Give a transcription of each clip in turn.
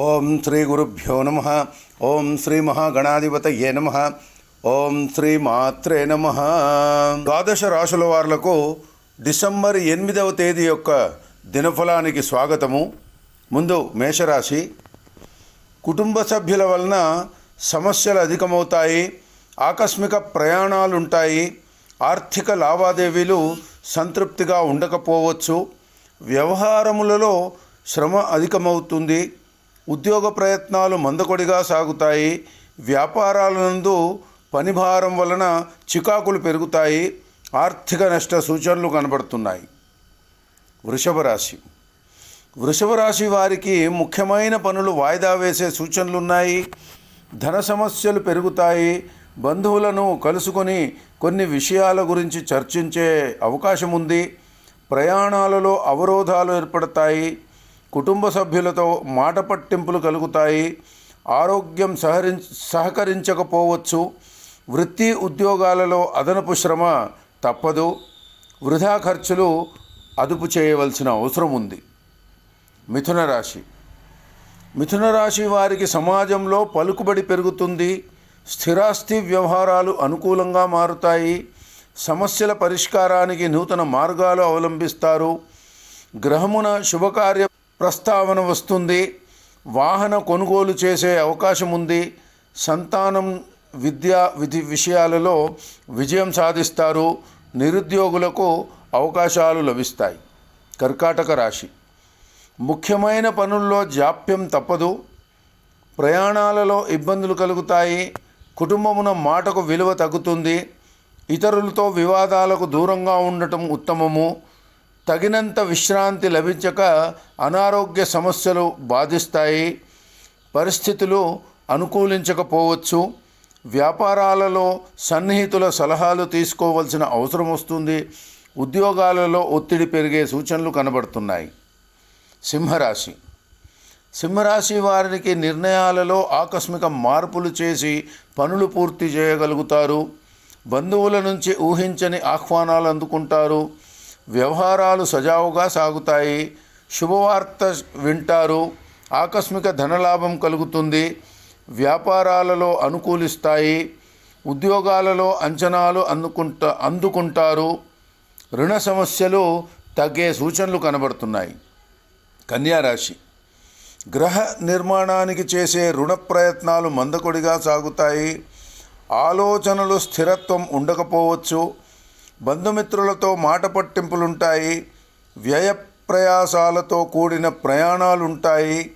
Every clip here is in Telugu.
ఓం శ్రీ గురుభ్యో నమ. ఓం శ్రీ మహాగణాధిపతయే నమ. ఓం శ్రీ మాత్రే నమ. ద్వాదశ రాశుల వారులకు డిసెంబర్ 8వ తేదీ యొక్క దినఫలానికి స్వాగతము. ముందు మేషరాశి. కుటుంబ సభ్యుల వలన సమస్యలు అధికమవుతాయి. ఆకస్మిక ప్రయాణాలు ఉంటాయి. ఆర్థిక లావాదేవీలు సంతృప్తిగా ఉండకపోవచ్చు. వ్యవహారములలో శ్రమ అధికమవుతుంది. ఉద్యోగ ప్రయత్నాలు మందకొడిగా సాగుతాయి. వ్యాపారాల నందు పనిభారం వలన చికాకులు పెరుగుతాయి. ఆర్థిక నష్ట సూచనలు కనబడుతున్నాయి. వృషభ రాశి. వృషభ రాశి వారికి ముఖ్యమైన పనులు వాయిదా వేసే సూచనలున్నాయి. ధన సమస్యలు పెరుగుతాయి. బంధువులను కలుసుకొని కొన్ని విషయాల గురించి చర్చించే అవకాశం ఉంది. ప్రయాణాలలో అవరోధాలు ఏర్పడతాయి. కుటుంబ సభ్యులతో మాట పట్టింపులు కలుగుతాయి. ఆరోగ్యం సహకరించకపోవచ్చు. వృత్తి ఉద్యోగాలలో అదనపు శ్రమ తప్పదు. వృధా ఖర్చులు అదుపు చేయవలసిన అవసరం ఉంది. మిథున రాశి. మిథున రాశి వారికి సమాజంలో పలుకుబడి పెరుగుతుంది. స్థిరాస్తి వ్యవహారాలు అనుకూలంగా మారుతాయి. సమస్యల పరిష్కారానికి నూతన మార్గాలు అవలంబిస్తారు. గ్రహమున శుభకార్య ప్రస్తావన వస్తుంది. వాహన కొనుగోలు చేసే అవకాశం ఉంది. సంతానం విద్యా విషయాలలో విజయం సాధిస్తారు. నిరుద్యోగులకు అవకాశాలు లభిస్తాయి. కర్కాటక రాశి. ముఖ్యమైన పనుల్లో జాప్యం తప్పదు. ప్రయాణాలలో ఇబ్బందులు కలుగుతాయి. కుటుంబమున మాటకు విలువ తగ్గుతుంది. ఇతరులతో వివాదాలకు దూరంగా ఉండటం ఉత్తమము. తగినంత విశ్రాంతి లభించక అనారోగ్య సమస్యలు బాధిస్తాయి. పరిస్థితులు అనుకూలించకపోవచ్చు. వ్యాపారాలలో సన్నిహితుల సలహాలు తీసుకోవాల్సిన అవసరం వస్తుంది. ఉద్యోగాలలో ఒత్తిడి పెరిగే సూచనలు కనబడుతున్నాయి. సింహరాశి. సింహరాశి వారికి నిర్ణయాలలో ఆకస్మిక మార్పులు చేసి పనులు పూర్తి చేయగలుగుతారు. బంధువుల నుంచి ఊహించని ఆహ్వానాలు అందుకుంటారు. వ్యవహారాలు సజావుగా సాగుతాయి. శుభవార్త వింటారు. ఆకస్మిక ధనలాభం కలుగుతుంది. వ్యాపారాలలో అనుకూలిస్తాయి. ఉద్యోగాలలో అంచనాలు అందుకుంటారు. రుణ సమస్యలు తగ్గే సూచనలు కనబడుతున్నాయి. కన్యారాశి. గ్రహ నిర్మాణానికి చేసే రుణ ప్రయత్నాలు మందకొడిగా సాగుతాయి. ఆలోచనలు స్థిరత్వం ఉండకపోవచ్చు. బంధుమిత్రులతో మాట పట్టింపులుంటాయి. వ్యయ ప్రయాసాలతో కూడిన ప్రయాణాలుంటాయి.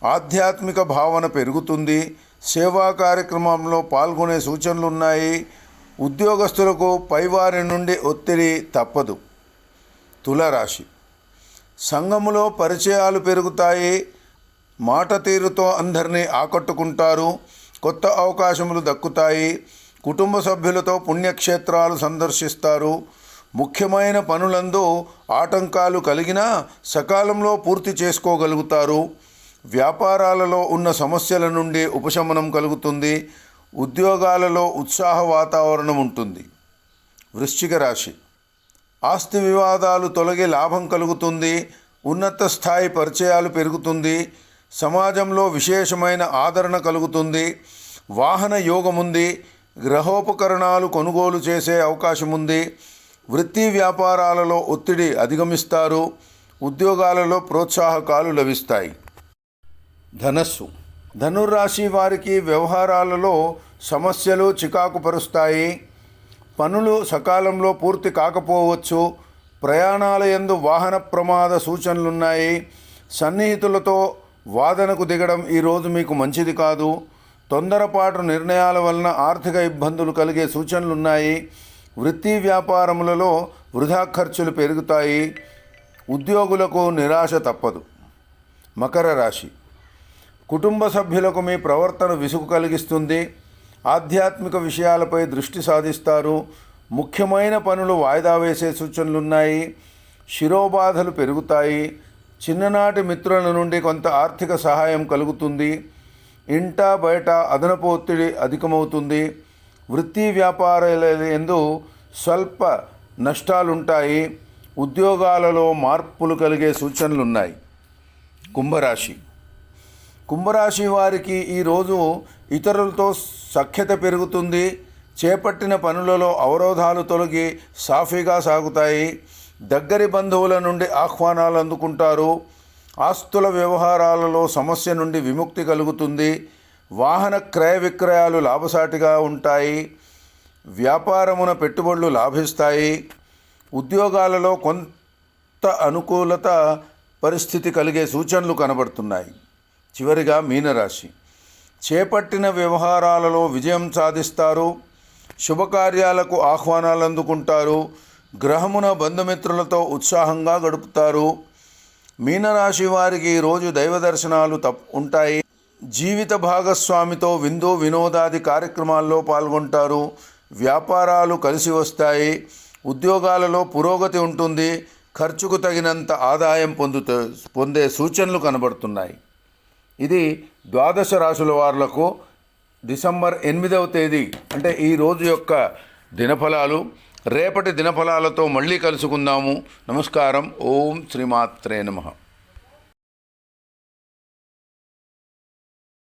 ఆధ్యాత్మిక భావన పెరుగుతుంది. సేవా కార్యక్రమంలో పాల్గొనే సూచనలున్నాయి. ఉద్యోగస్తులకు పైవారి నుండి ఒత్తిడి తప్పదు. తులారాశి. సంఘములో పరిచయాలు పెరుగుతాయి. మాట తీరుతో అందరినీ ఆకట్టుకుంటారు. కొత్త అవకాశములు దక్కుతాయి. కుటుంబ సభ్యులతో పుణ్యక్షేత్రాలు సందర్శిస్తారు. ముఖ్యమైన పనులందు ఆటంకాలు కలిగినా సకాలంలో పూర్తి చేసుకోగలుగుతారు. వ్యాపారాలలో ఉన్న సమస్యల నుండి ఉపశమనం కలుగుతుంది. ఉద్యోగాలలో ఉత్సాహ వాతావరణం ఉంటుంది. వృశ్చిక రాశి. ఆస్తి వివాదాలు తొలగి లాభం కలుగుతుంది. ఉన్నత స్థాయి పరిచయాలు పెరుగుతుంది. సమాజంలో విశేషమైన ఆదరణ కలుగుతుంది. వాహన యోగముంది. గృహోపకరణాలు కొనుగోలు చేసే అవకాశం ఉంది. వృత్తి వ్యాపారాలలో ఒత్తిడి అధిగమిస్తారు. ఉద్యోగాలలో ప్రోత్సాహకాలు లభిస్తాయి. ధనస్సు. ధనుర్రాశి వారికి వ్యవహారాలలో సమస్యలు చికాకు పరుస్తాయి. పనులు సకాలంలో పూర్తి కాకపోవచ్చు. ప్రయాణాల యందు వాహన ప్రమాద సూచనలున్నాయి. సన్నిహితులతో వాదనకు దిగడం ఈరోజు మీకు మంచిది కాదు. తొందరపాటు నిర్ణయాల వలన ఆర్థిక ఇబ్బందులు కలిగే సూచనలున్నాయి. వృత్తి వ్యాపారములలో వృధా ఖర్చులు పెరుగుతాయి. ఉద్యోగులకు నిరాశ తప్పదు. మకర రాశి. కుటుంబ సభ్యులకు మీ ప్రవర్తన విసుగు కలిగిస్తుంది. ఆధ్యాత్మిక విషయాలపై దృష్టి సాధిస్తారు. ముఖ్యమైన పనులు వాయిదా వేసే సూచనలున్నాయి. శిరోబాధలు పెరుగుతాయి. చిన్ననాటి మిత్రుల నుండి కొంత ఆర్థిక సహాయం కలుగుతుంది. ఇంట బయట అదనపు ఒత్తిడి అధికమవుతుంది. వృత్తి వ్యాపారాల యందు స్వల్ప నష్టాలుంటాయి. ఉద్యోగాలలో మార్పులు కలిగే సూచనలున్నాయి. కుంభరాశి. కుంభరాశి వారికి ఈరోజు ఇతరులతో సఖ్యత పెరుగుతుంది. చేపట్టిన పనులలో అవరోధాలు తొలగి సాఫీగా సాగుతాయి. దగ్గరి బంధువుల నుండి ఆహ్వానాలు అందుకుంటారు. ఆస్తుల వ్యవహారాలలో సమస్య నుండి విముక్తి కలుగుతుంది. వాహన క్రయ విక్రయాలు లాభసాటిగా ఉంటాయి. వ్యాపారమున పెట్టుబడులు లాభిస్తాయి. ఉద్యోగాలలో కొంత అనుకూలత పరిస్థితి కలిగే సూచనలు కనబడుతున్నాయి. చివరిగా మీనరాశి, చేపట్టిన వ్యవహారాలలో విజయం సాధిస్తారు. శుభకార్యాలకు ఆహ్వానాలు అందుకుంటారు. గ్రహమున బంధుమిత్రులతో ఉత్సాహంగా గడుపుతారు. మీనరాశి వారికి ఈరోజు దైవ దర్శనాలు ఉంటాయి. జీవిత భాగస్వామితో విందు వినోదాది కార్యక్రమాల్లో పాల్గొంటారు. వ్యాపారాలు కలిసి వస్తాయి. ఉద్యోగాలలో పురోగతి ఉంటుంది. ఖర్చుకు తగినంత ఆదాయం పొందే సూచనలు కనబడుతున్నాయి. ఇది ద్వాదశ రాశుల వారులకు డిసెంబర్ 8వ తేదీ అంటే ఈ రోజు యొక్క దినఫలాలు. రేపటి దినఫలాలతో మళ్ళీ కలుసుకుందాము. నమస్కారం. ఓం శ్రీమాత్రే నమః.